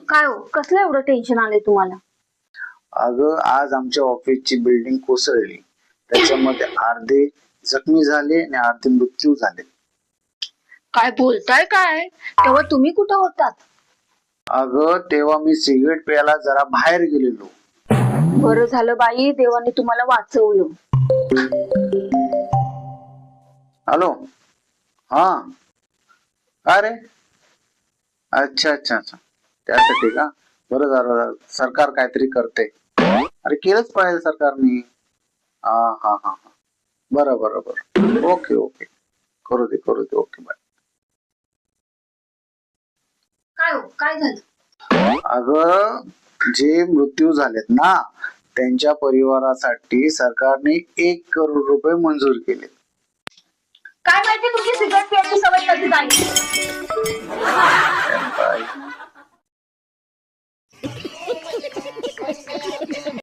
काय हो, कसलं एवढं टेन्शन आलंय तुम्हाला? अगं आज आमच्या ऑफिसची बिल्डिंग कोसळली. त्याच्यामध्ये अर्धे जखमी झाले आणि अर्धे मृत्यू झाले. काय बोलताय काय? तेव्हा तुम्ही कुठं होतात? अगं तेव्हा मी सिगरेट प्यायला जरा बाहेर गेलेलो. बरं झालं बाई, देवाने तुम्हाला वाचवलं. हॅलो. हा. अरे अच्छा अच्छा अच्छा, त्यासाठी का? बरं झालं, सरकार काहीतरी करते. अरे केलंच पाहिजे सरकारने. हा हा हा हा. बरं बरं बरं, ओके ओके, करू दे करू दे, ओके बाय. काय हो, काय झालं? अगं जे मृत्यू झालेत ना, त्यांच्या परिवारासाठी सरकारने 1 करोड रुपये मंजूर केले. काय माहिती तुम्ही सिगरेट